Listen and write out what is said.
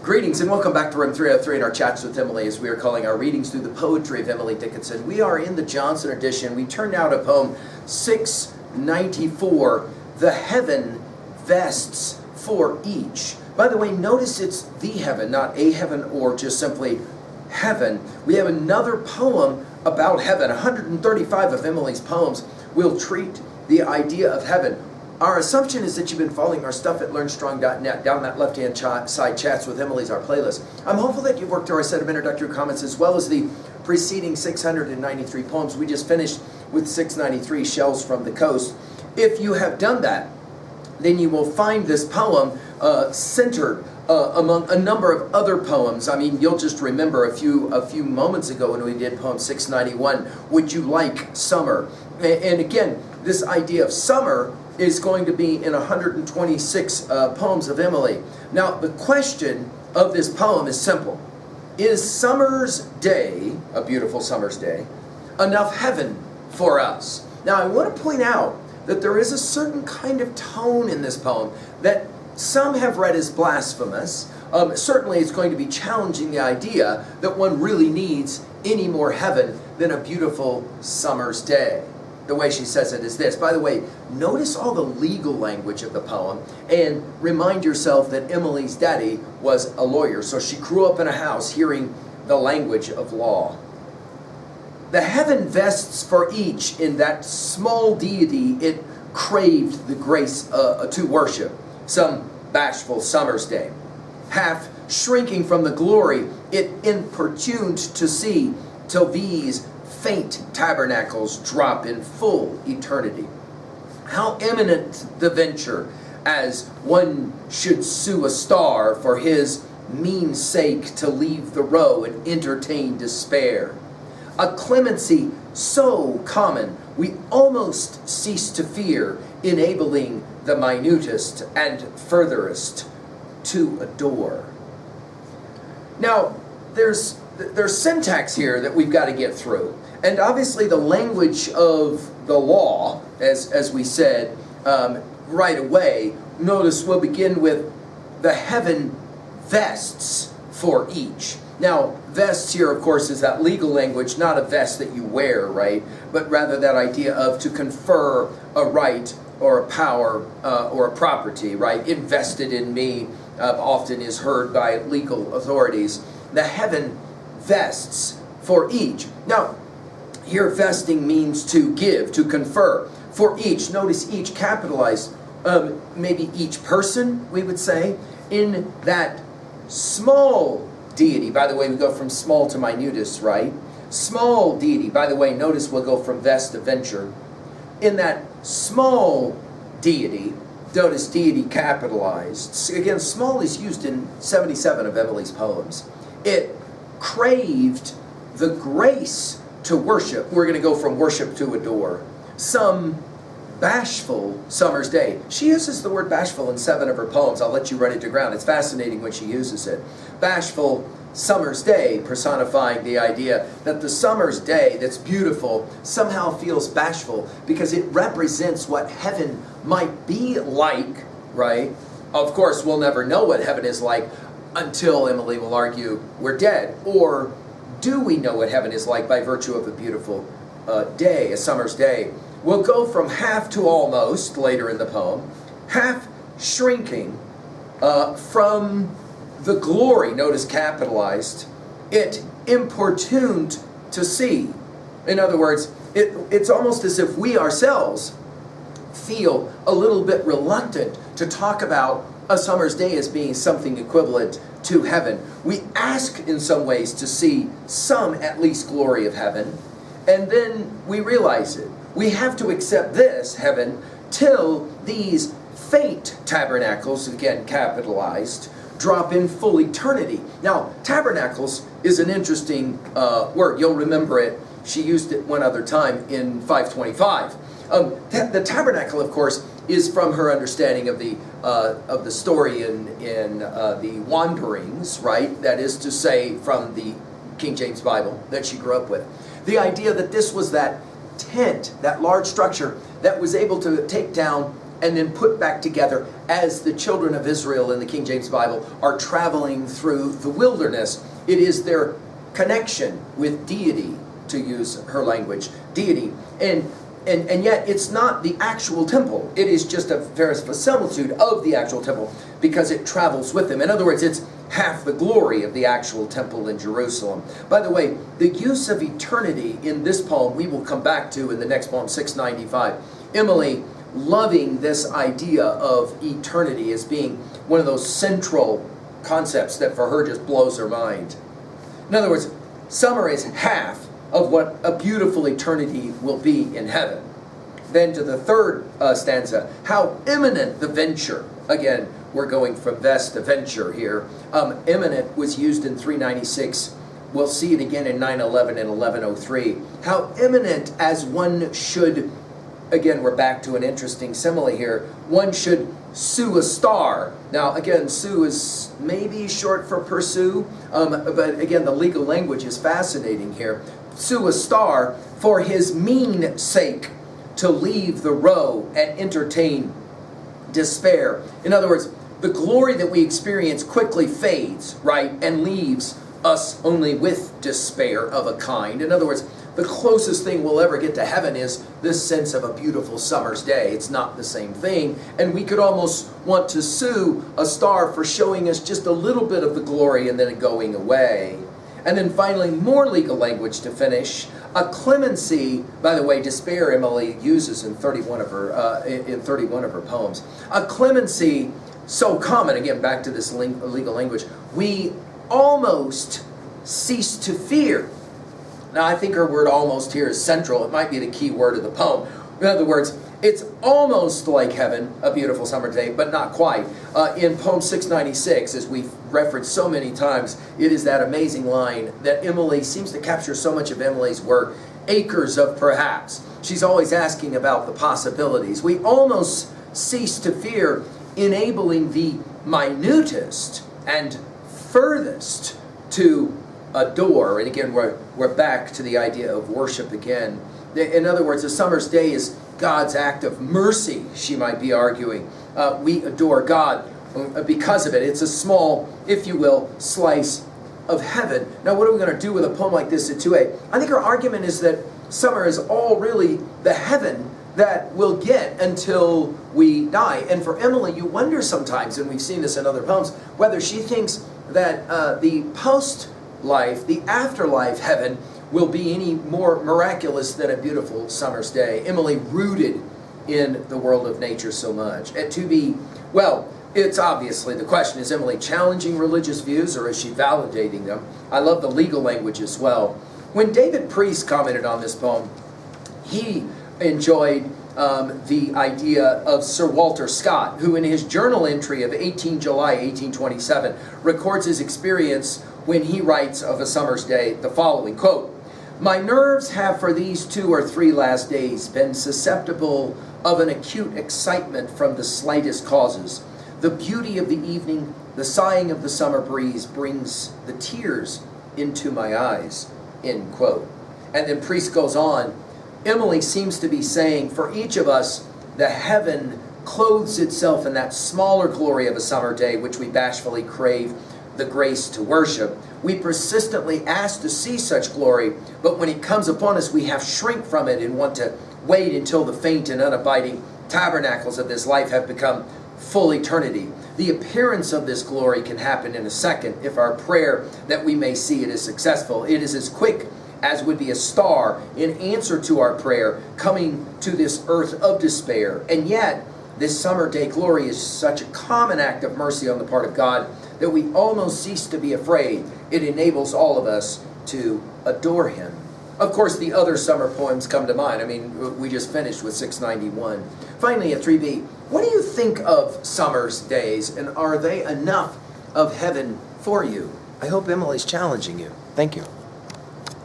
Greetings and welcome back to Room 303 in our chats with Emily, as we are calling our readings through the poetry of Emily Dickinson. We are in the Johnson edition. We turned now to poem 694, The Heaven Vests for Each. By the way, notice it's the heaven, not a heaven or just simply heaven. We have another poem about heaven. 135 of Emily's poems will treat the idea of heaven. Our assumption is that you've been following our stuff at LearnStrong.net. Down that left-hand side, Chats with Emily's our playlist. I'm hopeful that you've worked through our set of introductory comments as well as the preceding 693 poems. We just finished with 693, Shells from the Coast. If you have done that, then you will find this poem centered among a number of other poems. I mean, you'll just remember a few moments ago when we did poem 691, Would You Like Summer? And again, this idea of summer is going to be in 126 poems of Emily. Now, the question of this poem is simple. Is summer's day, a beautiful summer's day, enough heaven for us? Now, I want to point out that there is a certain kind of tone in this poem that some have read as blasphemous. Certainly, it's going to be challenging the idea that one really needs any more heaven than a beautiful summer's day. The way she says it is this. By the way, notice all the legal language of the poem and remind yourself that Emily's daddy was a lawyer, so she grew up in a house hearing the language of law. The heaven vests for each in that small deity it craved the grace to worship, some bashful summer's day. Half shrinking from the glory it importuned to see, till these faint tabernacles drop in full eternity. How eminent the venture, as one should sue a star for his mean sake to leave the row and entertain despair. A clemency so common we almost cease to fear, enabling the minutest and furthest to adore. Now, there's syntax here that we've got to get through. And obviously the language of the law, as we said right away, notice we'll begin with the heaven vests for each. Now, vests here, of course, is that legal language, not a vest that you wear, right? But rather that idea of to confer a right or a power or a property, right? Invested in me often is heard by legal authorities. The heaven vests for each. Now, here vesting means to give, to confer. For each, notice each capitalized, maybe each person, we would say, in that small deity. By the way, we go from small to minutest, right? Small deity. By the way, notice we'll go from vest to venture. In that small deity, notice deity capitalized. Again, small is used in 77 of Emily's poems. It craved the grace to worship. We're going to go from worship to adore. Some bashful summer's day. She uses the word bashful in 7 of her poems. I'll let you run it to ground. It's fascinating when she uses it. Bashful summer's day, personifying the idea that the summer's day that's beautiful somehow feels bashful because it represents what heaven might be like, right? Of course, we'll never know what heaven is like until, Emily will argue, we're dead. Or do we know what heaven is like by virtue of a beautiful day, a summer's day? We'll go from half to almost later in the poem, half shrinking from the glory, notice capitalized, it importuned to see. In other words, it's almost as if we ourselves feel a little bit reluctant to talk about a summer's day as being something equivalent to heaven. We ask in some ways to see some, at least, glory of heaven, and then we realize it. We have to accept this heaven till these faint tabernacles, again capitalized, drop in full eternity. Now, tabernacles is an interesting word. You'll remember it. She used it one other time in 525. The tabernacle, of course, is from her understanding of the story in the Wanderings, right? That is to say, from the King James Bible that she grew up with. The idea that this was that tent, that large structure that was able to take down and then put back together as the children of Israel in the King James Bible are traveling through the wilderness. It is their connection with deity, to use her language, deity. And yet it's not the actual temple. It is just a verisimilitude of the actual temple because it travels with them. In other words, it's half the glory of the actual temple in Jerusalem. By the way, the use of eternity in this poem we will come back to in the next poem, 695. Emily, loving this idea of eternity as being one of those central concepts that for her just blows her mind. In other words, summer is half of what a beautiful eternity will be in heaven. Then to the third stanza, how imminent the venture. Again, we're going from vest to venture here. Imminent was used in 396. We'll see it again in 911 and 1103. How imminent as one should, again, we're back to an interesting simile here. One should sue a star. Now, again, sue is maybe short for pursue, but again, the legal language is fascinating here. Sue a star for his mean sake to leave the row and entertain despair. In other words, the glory that we experience quickly fades, right, and leaves us only with despair of a kind. In other words, the closest thing we'll ever get to heaven is this sense of a beautiful summer's day. It's not the same thing, and we could almost want to sue a star for showing us just a little bit of the glory and then it going away. And then finally, more legal language to finish. A clemency, by the way, despair Emily uses in 31 of her poems. A clemency so common, again, back to this legal language, we almost cease to fear. Now, I think her word almost here is central. It might be the key word of the poem. In other words, it's almost like heaven, a beautiful summer day, but not quite. In poem 696, as we've referenced so many times, it is that amazing line that Emily seems to capture so much of Emily's work, acres of perhaps. She's always asking about the possibilities. We almost cease to fear, enabling the minutest and furthest to adore. And again, we're back to the idea of worship again. In other words, a summer's day is God's act of mercy, she might be arguing. We adore God because of it. It's a small, if you will, slice of heaven. Now, what are we going to do with a poem like this at 2a? I think her argument is that summer is all really the heaven that we'll get until we die. And for Emily, you wonder sometimes, and we've seen this in other poems, whether she thinks that the post-life, the afterlife heaven, will be any more miraculous than a beautiful summer's day. Emily rooted in the world of nature so much. At 2b, well, it's obviously, the question, is Emily challenging religious views or is she validating them? I love the legal language as well. When David Priest commented on this poem, he enjoyed the idea of Sir Walter Scott, who in his journal entry of 18 July 1827 records his experience when he writes of a summer's day the following, quote, "My nerves have for these 2 or 3 last days been susceptible of an acute excitement from the slightest causes. The beauty of the evening, the sighing of the summer breeze brings the tears into my eyes," end quote. And then Priest goes on, Emily seems to be saying, for each of us, the heaven clothes itself in that smaller glory of a summer day, which we bashfully crave the grace to worship. We persistently ask to see such glory, but when it comes upon us, we half shrink from it and want to wait until the faint and unabiding tabernacles of this life have become full eternity. The appearance of this glory can happen in a second if our prayer that we may see it is successful. It is as quick as would be a star in answer to our prayer coming to this earth of despair. And yet, this summer day glory is such a common act of mercy on the part of God that we almost cease to be afraid. It enables all of us to adore Him. Of course, the other summer poems come to mind. I mean, we just finished with 691. Finally, at 3b, what do you think of summer's days, and are they enough of heaven for you? I hope Emily's challenging you. Thank you.